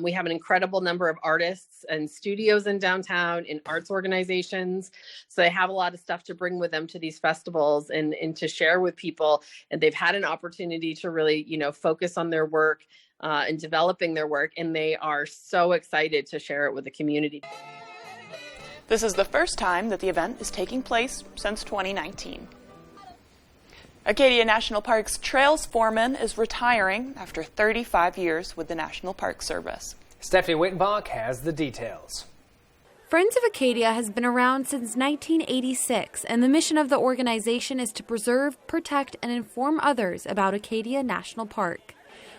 We have an incredible number of artists and studios in downtown, in arts organizations. So they have a lot of stuff to bring with them to these festivals and to share with people. And they've had an opportunity to really, focus on their work and developing their work. And they are so excited to share it with the community. This is the first time that the event is taking place since 2019. Acadia National Park's Trails Foreman is retiring after 35 years with the National Park Service. Stephanie Wittenbach has the details. Friends of Acadia has been around since 1986, and the mission of the organization is to preserve, protect, and inform others about Acadia National Park.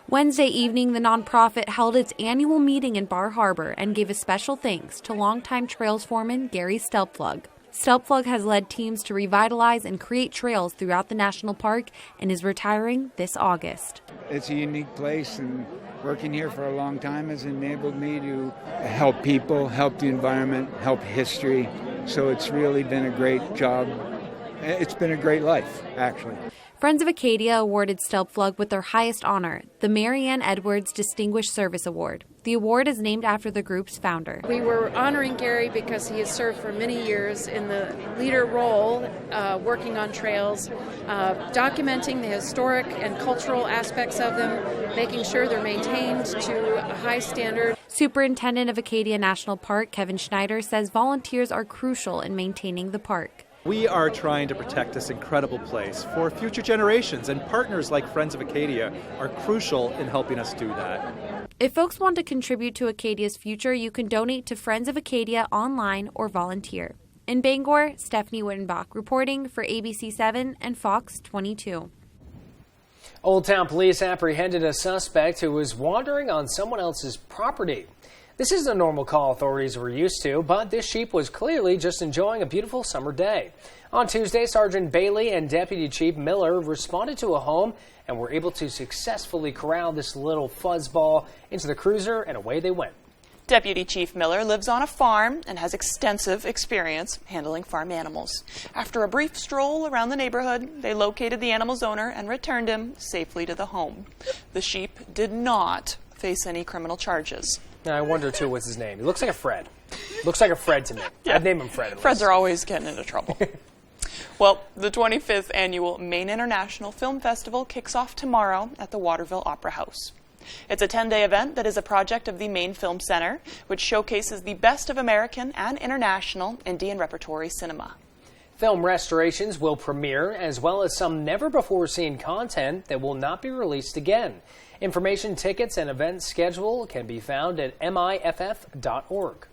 Wednesday evening, the nonprofit held its annual meeting in Bar Harbor and gave a special thanks to longtime Trails Foreman Gary Stelpflug. Stelpflug has led teams to revitalize and create trails throughout the national park and is retiring this August. It's a unique place, and working here for a long time has enabled me to help people, help the environment, help history. So it's really been a great job. It's been a great life, actually. Friends of Acadia awarded Stelpflug with their highest honor, the Marianne Edwards Distinguished Service Award. The award is named after the group's founder. We were honoring Gary because he has served for many years in the leader role, working on trails, documenting the historic and cultural aspects of them, making sure they're maintained to a high standard. Superintendent of Acadia National Park, Kevin Schneider, says volunteers are crucial in maintaining the park. We are trying to protect this incredible place for future generations, and partners like Friends of Acadia are crucial in helping us do that. If folks want to contribute to Acadia's future, you can donate to Friends of Acadia online or volunteer. In Bangor, Stephanie Wittenbach reporting for ABC7 and Fox 22. Old Town Police apprehended a suspect who was wandering on someone else's property. This isn't a normal call authorities were used to, but this sheep was clearly just enjoying a beautiful summer day. On Tuesday, Sergeant Bailey and Deputy Chief Miller responded to a home and were able to successfully corral this little fuzzball into the cruiser, and away they went. Deputy Chief Miller lives on a farm and has extensive experience handling farm animals. After a brief stroll around the neighborhood, they located the animal's owner and returned him safely to the home. The sheep did not face any criminal charges. I wonder, too, what's his name. He looks like a Fred. Looks like a Fred to me. Yeah. I'd name him Fred. Freds are always getting into trouble. Well, the 25th annual Maine International Film Festival kicks off tomorrow at the Waterville Opera House. It's a 10-day event that is a project of the Maine Film Center, which showcases the best of American and international Indian repertory cinema. Film restorations will premiere, as well as some never-before-seen content that will not be released again. Information, tickets, and event schedule can be found at miff.org.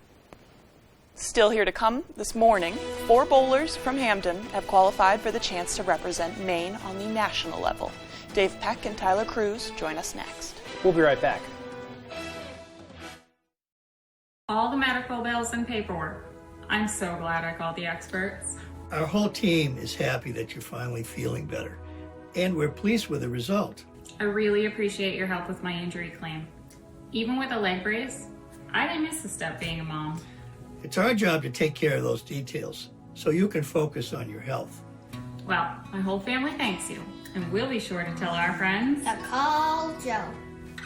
Still here to come this morning, 4 bowlers from Hamden have qualified for the chance to represent Maine on the national level. Dave Peck and Tyler Cruz join us next. We'll be right back. All the medical bills and paperwork. I'm so glad I called the experts. Our whole team is happy that you're finally feeling better, and we're pleased with the result. I really appreciate your help with my injury claim. Even with a leg brace, I didn't miss a step being a mom. It's our job to take care of those details so you can focus on your health. Well, my whole family thanks you, and we'll be sure to tell our friends to call Joe.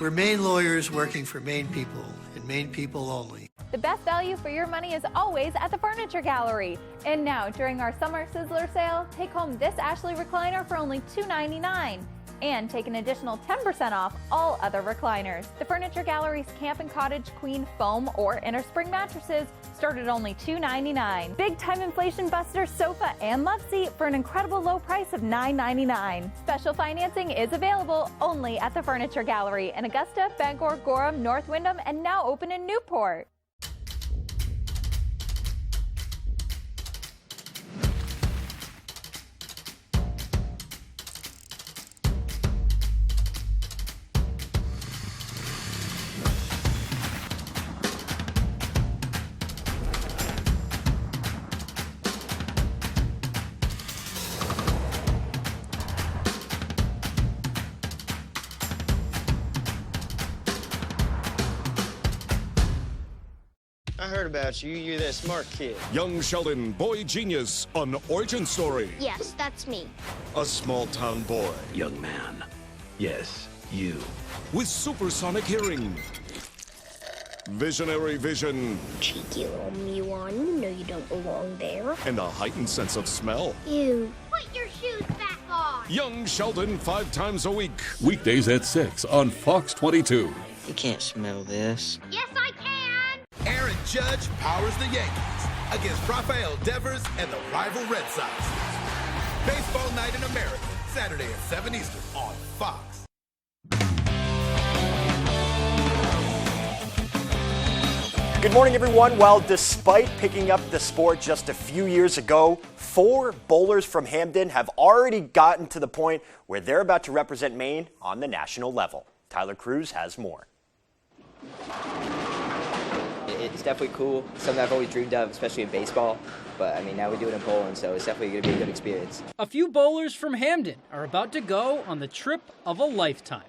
We're Maine lawyers working for Maine people and Maine people only. The best value for your money is always at the Furniture Gallery. And now, during our Summer Sizzler sale, take home this Ashley recliner for only $2.99. And take an additional 10% off all other recliners. The Furniture Gallery's Camp and Cottage Queen foam or inner spring mattresses start at only $2.99. Big time inflation buster sofa and love seat for an incredible low price of $9.99. Special financing is available only at the Furniture Gallery in Augusta, Bangor, Gorham, North Windham, and now open in Newport. I heard about you. You're that smart kid. Young Sheldon, boy genius on Origin Story. Yes, that's me. A small town boy. Young man. Yes, you. With supersonic hearing. visionary vision, Cheeky little Miwan, you know you don't belong there. and a heightened sense of smell. Ew. Put your shoes back on. Young Sheldon 5 times a week. Weekdays at 6 on Fox 22. You can't smell this. Yes, I can. Aaron Judge powers the Yankees against Rafael Devers and the rival Red Sox. Baseball Night in America, Saturday at 7 Eastern on Fox. Good morning, everyone. Well, despite picking up the sport just a few years ago, 4 bowlers from Hamden have already gotten to the point where they're about to represent Maine on the national level. Tyler Cruz has more. It's definitely cool, something I've always dreamed of, especially in baseball. But, I mean, now we do it in bowling, so it's definitely going to be a good experience. A few bowlers from Hamden are about to go on the trip of a lifetime.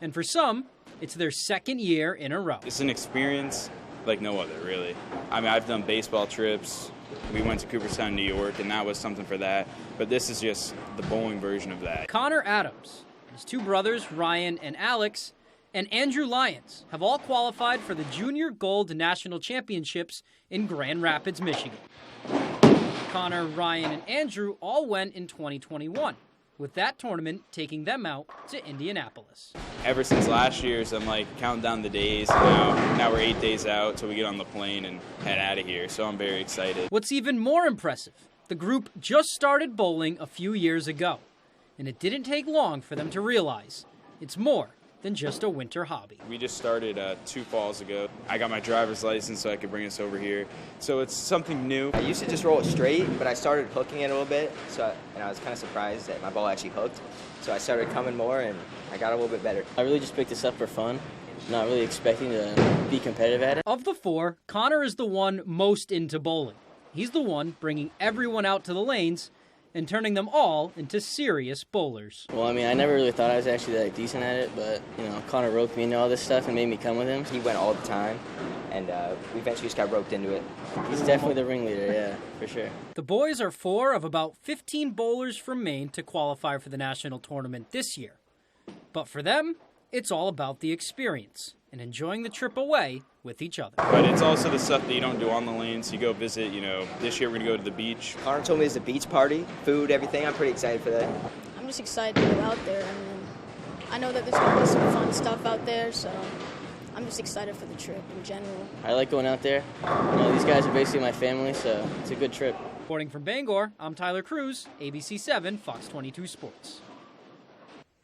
And for some, it's their second year in a row. It's an experience like no other, really. I mean, I've done baseball trips. We went to Cooperstown, New York, and that was something for that. But this is just the bowling version of that. Connor Adams, his 2 brothers, Ryan and Alex, and Andrew Lyons have all qualified for the Junior Gold National Championships in Grand Rapids, Michigan. Connor, Ryan, and Andrew all went in 2021, with that tournament taking them out to Indianapolis. Ever since last year's, I'm like counting down the days. Now we're 8 days out till we get on the plane and head out of here, so I'm very excited. What's even more impressive, the group just started bowling a few years ago, and it didn't take long for them to realize it's more than just a winter hobby. We just started 2 falls ago. I got my driver's license so I could bring us over here. So it's something new. I used to just roll it straight, but I started hooking it a little bit, and I was kind of surprised that my ball actually hooked. So I started coming more, and I got a little bit better. I really just picked this up for fun, not really expecting to be competitive at it. Of the 4, Connor is the one most into bowling. He's the one bringing everyone out to the lanes and turning them all into serious bowlers. Well, I mean, I never really thought I was actually that decent at it, but, Connor roped me into all this stuff and made me come with him. He went all the time, and we eventually just got roped into it. He's definitely the ringleader, yeah, for sure. The boys are 4 of about 15 bowlers from Maine to qualify for the national tournament this year. But for them, it's all about the experience and enjoying the trip away with each other. But it's also the stuff that you don't do on the lanes. You go visit, this year we're going to go to the beach. Connor told me it's a beach party, food, everything. I'm pretty excited for that. I'm just excited to go out there. I know that there's going to be some fun stuff out there, so I'm just excited for the trip in general. I like going out there. These guys are basically my family, so it's a good trip. Reporting from Bangor, I'm Tyler Cruz, ABC 7, Fox 22 Sports.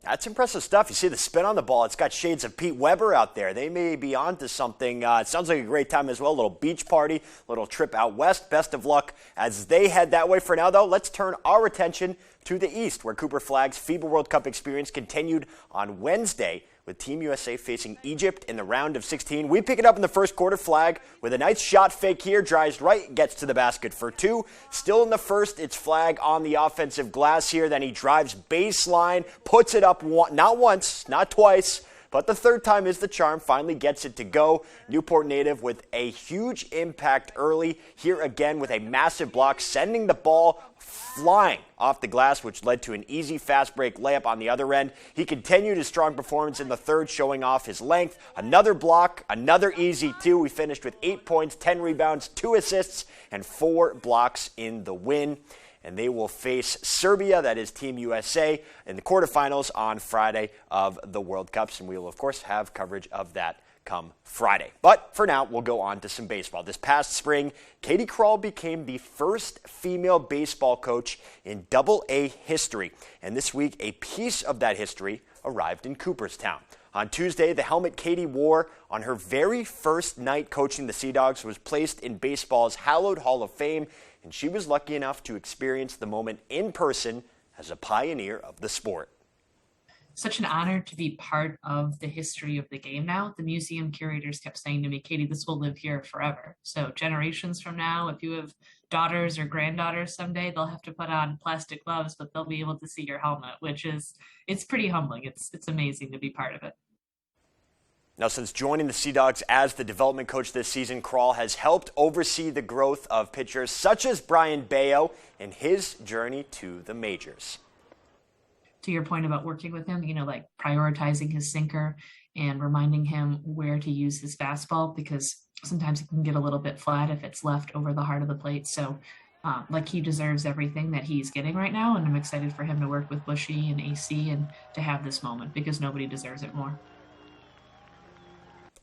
That's impressive stuff. You see the spin on the ball. It's got shades of Pete Weber out there. They may be onto something. It sounds like a great time as well. A little beach party, a little trip out west. Best of luck as they head that way. For now, though, let's turn our attention to the east, where Cooper Flag's FIBA World Cup experience continued on Wednesday with Team USA facing Egypt in the round of 16. We pick it up in the first quarter. Flag with a nice shot fake here, drives right, gets to the basket for 2. Still in the first, it's Flag on the offensive glass here. Then he drives baseline, puts it up not once, not twice, but the third time is the charm, finally gets it to go. Newport native with a huge impact early. Here again with a massive block, sending the ball flying off the glass, which led to an easy fast break layup on the other end. He continued his strong performance in the third, showing off his length. Another block, another easy 2. We finished with 8 points, 10 rebounds, 2 assists, and 4 blocks in the win. And they will face Serbia, that is Team USA, in the quarterfinals on Friday of the World Cups. And we will, of course, have coverage of that come Friday. But for now, we'll go on to some baseball. This past spring, Katie Krall became the first female baseball coach in AA history. And this week, a piece of that history arrived in Cooperstown. On Tuesday, the helmet Katie wore on her very first night coaching the Sea Dogs was placed in baseball's hallowed Hall of Fame, and she was lucky enough to experience the moment in person as a pioneer of the sport. Such an honor to be part of the history of the game now. The museum curators kept saying to me, Katie, this will live here forever. So generations from now, if you have daughters or granddaughters someday, they'll have to put on plastic gloves, but they'll be able to see your helmet, it's pretty humbling. It's amazing to be part of it. Now, since joining the Sea Dogs as the development coach this season, Krall has helped oversee the growth of pitchers such as Brian Bayo in his journey to the majors. To your point about working with him, like prioritizing his sinker and reminding him where to use his fastball, because sometimes it can get a little bit flat if it's left over the heart of the plate. So like, he deserves everything that he's getting right now, and I'm excited for him to work with Bushy and AC and to have this moment, because nobody deserves it more.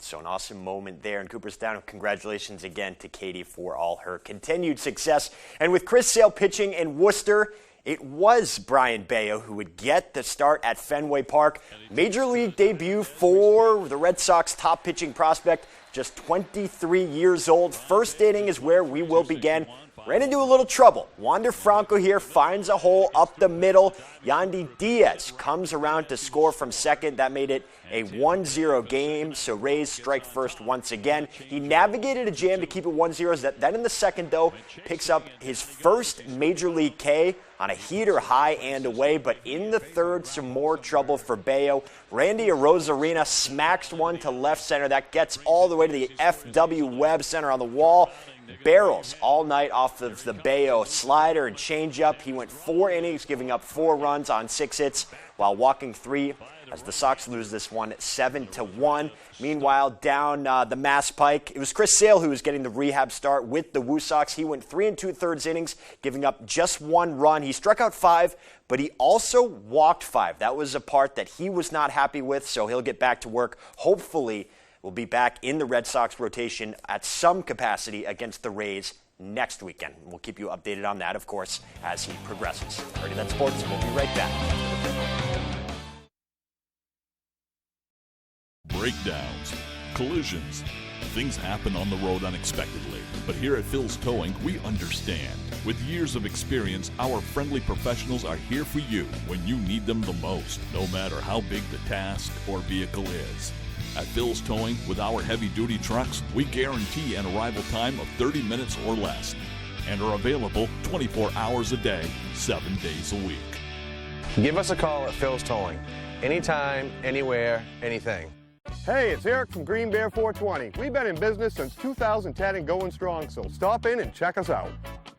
So an awesome moment there in Cooperstown. Congratulations again to Katie for all her continued success. And with Chris Sale pitching in Worcester, it was Brian Bayo who would get the start at Fenway Park. Major League debut for the Red Sox top pitching prospect, just 23 years old. First inning is where we will begin. Ran into a little trouble. Wander Franco here finds a hole up the middle. Yandy Diaz comes around to score from second. That made it a 1-0 game, so Rays strike first once again. He navigated a jam to keep it 1-0. Then in the second, though, picks up his first Major League K on a heater high and away. But in the third, some more trouble for Bayo. Randy Arozarena smacks one to left center. That gets all the way to the F.W. Webb center on the wall. Barrels all night off of the Bayo slider and changeup. He went 4 innings, giving up 4 runs on 6 hits while walking 3 as the Sox lose this one 7-1. Meanwhile, down the Mass Pike, it was Chris Sale who was getting the rehab start with the Woo Sox. He went 3 2/3 innings, giving up just 1 run. He struck out 5, but he also walked 5. That was a part that he was not happy with, so he'll get back to work. Hopefully, we'll be back in the Red Sox rotation at some capacity against the Rays next weekend. We'll keep you updated on that, of course, as he progresses. Already, that's sports. We'll be right back. Breakdowns, collisions. Things happen on the road unexpectedly, but here at Phil's Towing, we understand. With years of experience, our friendly professionals are here for you when you need them the most, no matter how big the task or vehicle is. At Phil's Towing, with our heavy-duty trucks, we guarantee an arrival time of 30 minutes or less and are available 24 hours a day, 7 days a week. Give us a call at Phil's Towing. Anytime, anywhere, anything. Hey, it's Eric from Green Bear 420. We've been in business since 2010 and going strong, so stop in and check us out.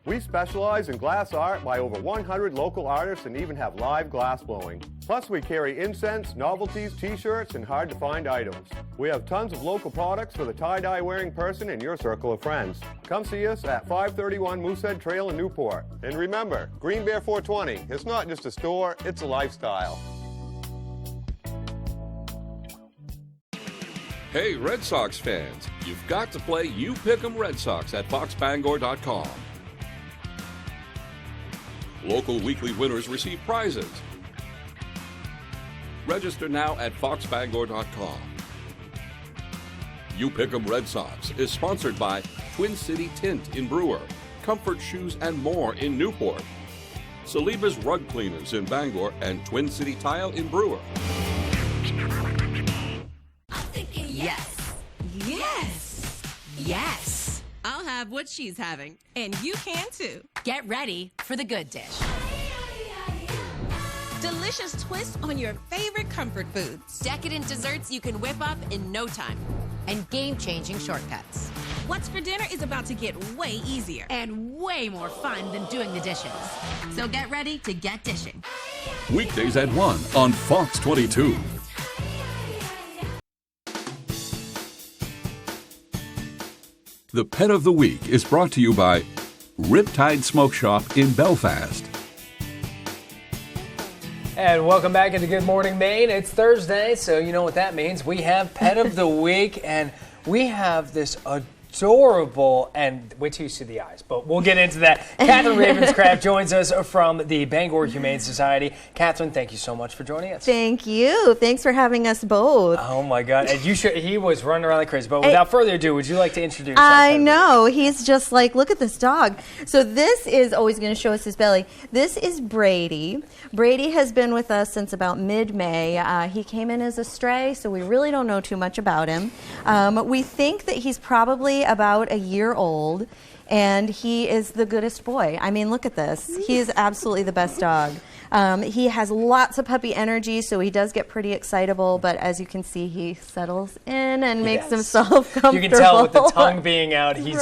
We specialize in glass art by over 100 local artists and even have live glass blowing. Plus, we carry incense, novelties, t-shirts, and hard-to-find items. We have tons of local products for the tie-dye wearing person in your circle of friends. Come see us at 531 Moosehead Trail in Newport. And remember, Green Bear 420, it's not just a store, it's a lifestyle. Hey, Red Sox fans, you've got to play You Pick 'em Red Sox at foxbangor.com. Local weekly winners receive prizes. Register now at foxbangor.com. You Pick 'em Red Sox is sponsored by Twin City Tint in Brewer, Comfort Shoes and More in Newport, Saliba's Rug Cleaners in Bangor, and Twin City Tile in Brewer. Yes. Yes. Yes. I'll have what she's having. And you can too. Get ready for the good dish. Delicious twist on your favorite comfort foods. Decadent desserts you can whip up in no time. And game-changing shortcuts. What's for dinner is about to get way easier. And way more fun than doing the dishes. So get ready to get dishing. Weekdays at 1 on Fox 22. The Pet of the Week is brought to you by Riptide Smoke Shop in Belfast. And welcome back into Good Morning Maine. It's Thursday, so you know what that means. We have Pet of the Week, and we have this adorable, and wait till you see the eyes, but we'll get into that. Catherine Ravenscraft joins us from the Bangor Humane Society. Catherine, thank you so much for joining us. Thank you. Thanks for having us both. Oh my God. And he was running around like crazy, but without further ado, would you like to introduce I know. He's just like, look at this dog. So this is always going to show us his belly. This is Brady. Brady has been with us since about mid-May. He came in as a stray, so we really don't know too much about him. We think that he's probably about a year old, and he is the goodest boy. I mean, look at this. He is absolutely the best dog. He has lots of puppy energy, so he does get pretty excitable, but as you can see, he settles in and makes himself comfortable. You can tell with the tongue being out, he's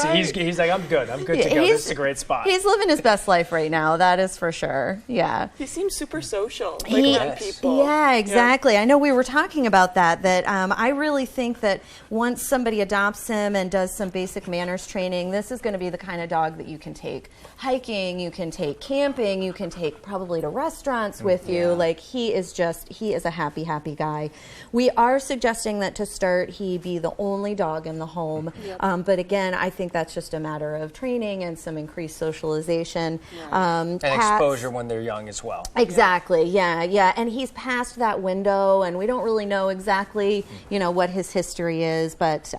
like, I'm good to go. This is a great spot. He's living his best life right now, that is for sure. Yeah. He seems super social, around people. Yeah, exactly. I know we were talking about that I really think that once somebody adopts him and does some basic manners training, this is going to be the kind of dog that you can take hiking, you can take camping, you can take probably to restaurants with you. Like, he is a happy guy. We are suggesting that to start he be the only dog in the home. But again, I think that's just a matter of training and some increased socialization. And exposure when they're young as well. Exactly, yeah. And he's past that window, and we don't really know exactly, what his history is, but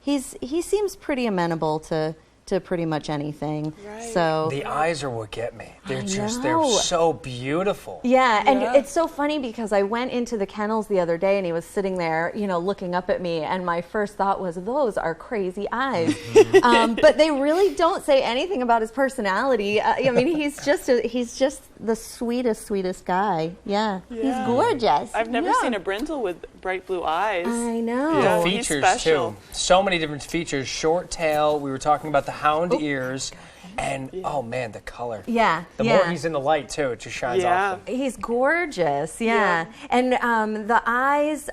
he seems pretty amenable to pretty much anything. Right. So the eyes are what get me. They're so beautiful. Yeah, and it's so funny because I went into the kennels the other day and he was sitting there, looking up at me, and my first thought was, those are crazy eyes. But they really don't say anything about his personality. I mean, he's just the sweetest guy. Yeah. He's gorgeous. I've never seen a brindle with bright blue eyes. I know. The features too. So many different features. Short tail. We were talking about the hound ears. And oh man, the color. Yeah. The more he's in the light too, it just shines off. He's gorgeous. Yeah. And the eyes,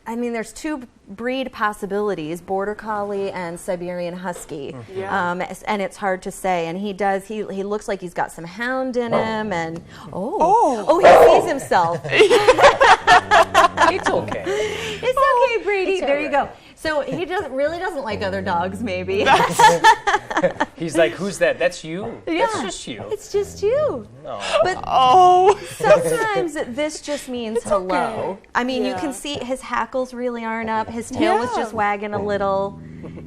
there's two breed possibilities, Border Collie and Siberian Husky. And it's hard to say. And he looks like he's got some hound in him, and he sees himself. It's okay. It's okay, Brady. There you go. So he really doesn't like other dogs, maybe. He's like, who's that? That's you? Yeah. That's just you. It's just you. Oh. But sometimes this just means hello. Okay. I mean, you can see his hackles really aren't up. His tail was just wagging a little.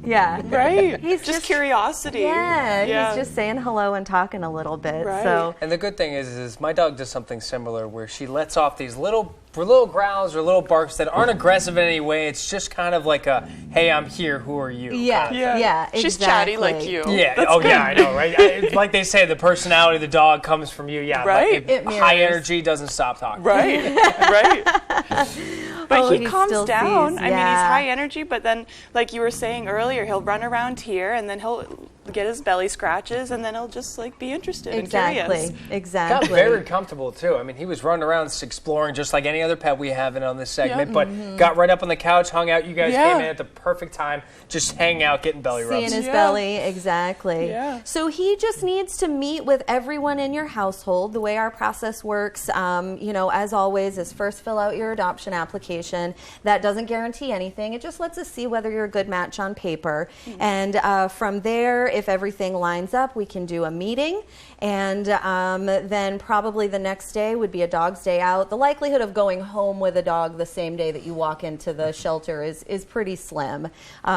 Yeah. Right. He's just curiosity. Yeah, he's just saying hello and talking a little bit. Right. So. And the good thing is my dog does something similar where she lets off these little growls or little barks that aren't aggressive in any way. It's just kind of like a, hey, I'm here, who are you? Yeah, exactly. She's chatty like you. Yeah, That's good. I know, right? Like they say, the personality of the dog comes from you. Yeah, right. High energy doesn't stop talking. Right, right. But he calms down. Sees, I mean, he's high energy, but then, like you were saying earlier, he'll run around here and then he'll get his belly scratches, and then he'll just be interested and curious. Exactly. Got very comfortable too. I mean, he was running around exploring just like any other pet we have on this segment, but got right up on the couch, hung out. You guys came in at the perfect time, just hanging out, getting belly rubs. Seeing his belly, exactly. Yeah. So he just needs to meet with everyone in your household. The way our process works, as always, is first fill out your adoption application. That doesn't guarantee anything. It just lets us see whether you're a good match on paper. And from there, if everything lines up, we can do a meeting. And then probably the next day would be a dog's day out. The likelihood of going home with a dog the same day that you walk into the shelter is pretty slim.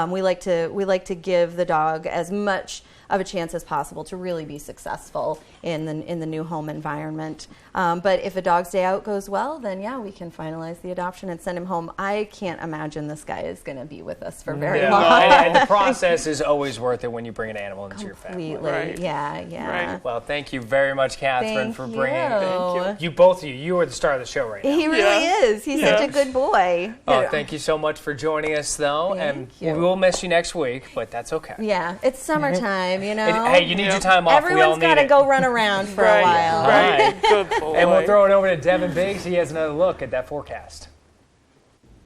We like to give the dog as much of a chance as possible to really be successful in the new home environment. But if a dog's day out goes well, then we can finalize the adoption and send him home. I can't imagine this guy is going to be with us for very long. And the process is always worth it when you bring an animal into your family. Completely, Right. yeah. Right. Well, thank you very much, Catherine, for bringing. Thank you. Both of you are the star of the show right now. He really is. He's such a good boy. Oh, thank you so much for joining us, though. Thank you. We will miss you next week, but that's okay. Yeah, it's summertime, Hey, you need your time off. Everyone's got to go run around for a while. Right. Good boy. And we'll throw it over to Devin Biggs. He has another look at that forecast.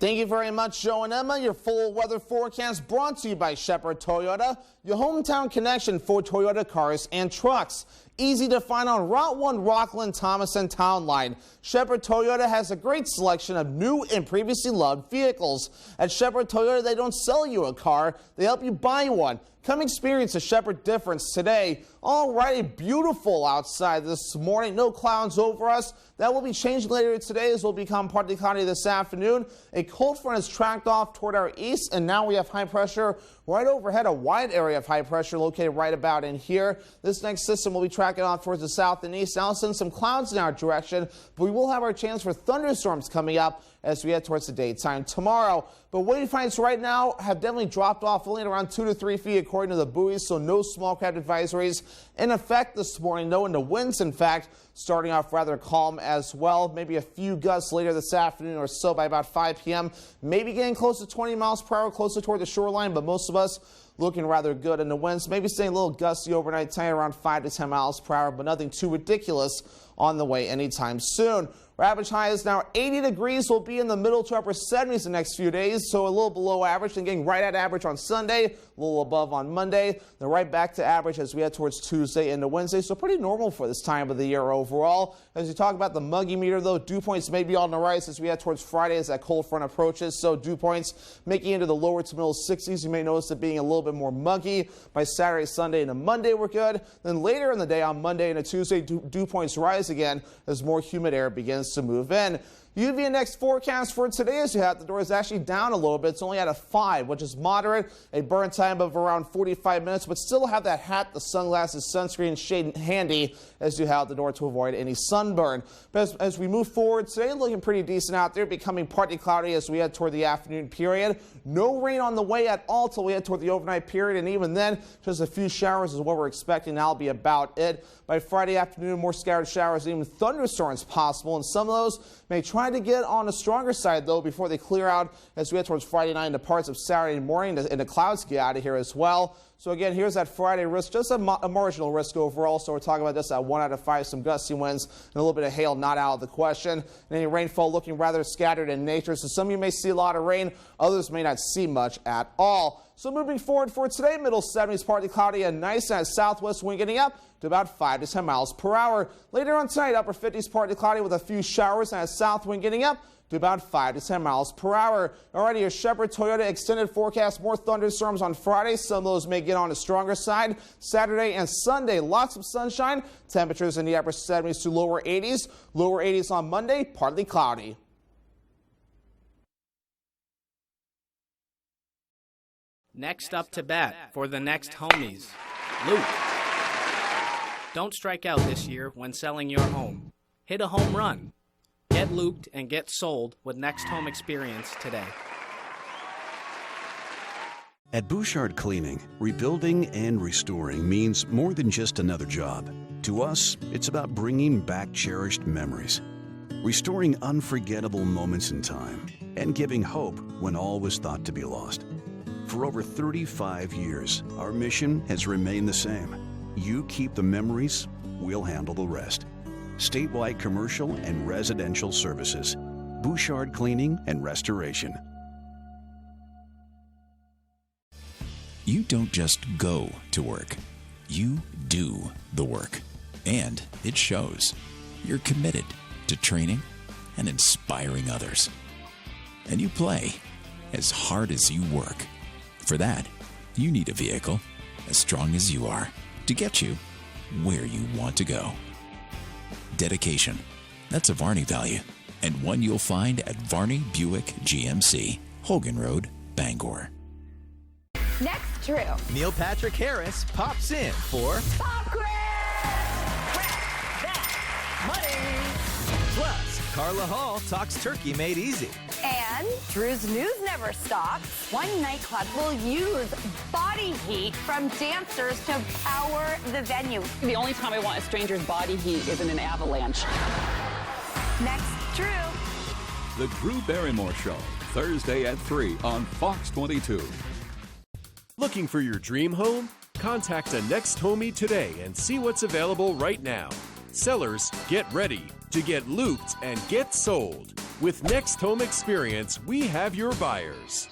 Thank you very much, Joe and Emma. Your full weather forecast brought to you by Shepherd Toyota, your hometown connection for Toyota cars and trucks. Easy to find on Route 1 Rockland, Thomas, and Town Line. Shepherd Toyota has a great selection of new and previously loved vehicles. At Shepherd Toyota, they don't sell you a car, they help you buy one. Come experience the Shepherd difference today. Alrighty, beautiful outside this morning. No clouds over us. That will be changing later today as we'll become partly cloudy this afternoon. A cold front is tracked off toward our east, and now we have high pressure right overhead, a wide area of high pressure located right about in here. This next system will be tracking off towards the south and east. Now send some clouds in our direction, but we will have our chance for thunderstorms coming up as we head towards the daytime tomorrow. But wave heights right now have definitely dropped off, only at around 2 to 3 feet according to the buoys, so no small craft advisories in effect this morning. No, and the winds, in fact, starting off rather calm as well. Maybe a few gusts later this afternoon or so by about 5 p.m. Maybe getting close to 20 miles per hour, closer toward the shoreline, but most of us looking rather good. And the winds maybe staying a little gusty overnight, time around 5 to 10 miles per hour, but nothing too ridiculous on the way anytime soon. Our average high is now 80 degrees. We'll be in the middle to upper 70s the next few days, so a little below average and getting right at average on Sunday, a little above on Monday, then right back to average as we head towards Tuesday into Wednesday. So pretty normal for this time of the year overall. As you talk about the muggy meter, though, dew points may be on the rise as we head towards Friday as that cold front approaches. So dew points making into the lower to middle 60s. You may notice it being a little bit more muggy by Saturday, Sunday, and Monday we're good. Then later in the day on Monday and a Tuesday, dew points rise again as more humid air begins to move in. UV index forecast for today as you have the door is actually down a little bit. It's only at a 5, which is moderate. A burn time of around 45 minutes, but still have that hat, the sunglasses, sunscreen shade handy as you have the door to avoid any sunburn. But as we move forward today, looking pretty decent out there, becoming partly cloudy as we head toward the afternoon period. No rain on the way at all till we head toward the overnight period, and even then, just a few showers is what we're expecting. That'll be about it. By Friday afternoon, more scattered showers, even thunderstorms possible, and some of those may try to get on the stronger side, though, before they clear out as we head towards Friday night into parts of Saturday morning, and the clouds get out of here as well. So again, here's that Friday risk, just a marginal risk overall. So we're talking about just that 1 out of 5, some gusty winds, and a little bit of hail not out of the question. And any rainfall looking rather scattered in nature. So some of you may see a lot of rain, others may not see much at all. So moving forward for today, middle 70s, partly cloudy and nice, and southwest wind getting up to about 5 to 10 miles per hour. Later on tonight, upper 50s, partly cloudy with a few showers, and a south wind getting up to about 5 to 10 miles per hour. Alrighty, your Shepherd Toyota extended forecast, more thunderstorms on Friday. Some of those may get on the stronger side. Saturday and Sunday, lots of sunshine. Temperatures in the upper 70s to lower 80s. Lower 80s on Monday, partly cloudy. Next up to bat for the next homies, Luke. Don't strike out this year when selling your home. Hit a home run. Get looped and get sold with Next Home Experience today. At Bouchard Cleaning, rebuilding and restoring means more than just another job. To us, it's about bringing back cherished memories, restoring unforgettable moments in time, and giving hope when all was thought to be lost. For over 35 years, our mission has remained the same. You keep the memories, we'll handle the rest. Statewide commercial and residential services. Bouchard Cleaning and Restoration. You don't just go to work. You do the work. And it shows. You're committed to training and inspiring others. And you play as hard as you work. For that, you need a vehicle as strong as you are to get you where you want to go. Dedication. That's a Varney value, and one you'll find at Varney Buick GMC, Hogan Road, Bangor. Next, Drew. Neil Patrick Harris pops in for Pop quiz! Grab that money! Plus, Carla Hall talks turkey made easy. And Drew's news never stops. One nightclub will use body heat from dancers to power the venue. The only time I want a stranger's body heat is in an avalanche. Next, Drew. The Drew Barrymore Show, Thursday at 3 on Fox 22. Looking for your dream home? Contact a Next Homie today and see what's available right now. Sellers, get ready to get looped and get sold. With Next Home Experience, we have your buyers.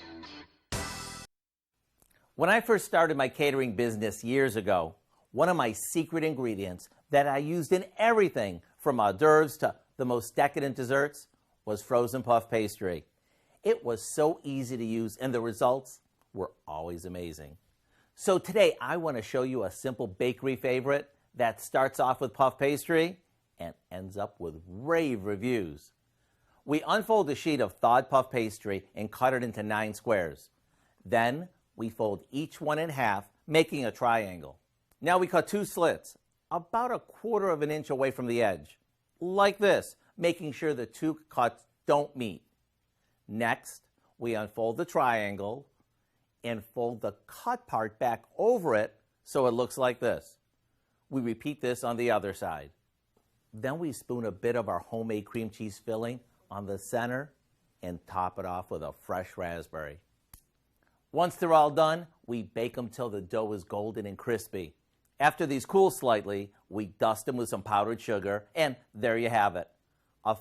When I first started my catering business years ago, one of my secret ingredients that I used in everything from hors d'oeuvres to the most decadent desserts was frozen puff pastry. It was so easy to use and the results were always amazing. So today I want to show you a simple bakery favorite that starts off with puff pastry and ends up with rave reviews. We unfold a sheet of thawed puff pastry and cut it into 9 squares. Then we fold each one in half, making a triangle. Now we cut 2 slits, about 1/4 of an inch away from the edge, like this, making sure the 2 cuts don't meet. Next, we unfold the triangle and fold the cut part back over it so it looks like this. We repeat this on the other side. Then we spoon a bit of our homemade cream cheese filling on the center and top it off with a fresh raspberry. Once they're all done, we bake them till the dough is golden and crispy. After these cool slightly, we dust them with some powdered sugar, and there you have it. A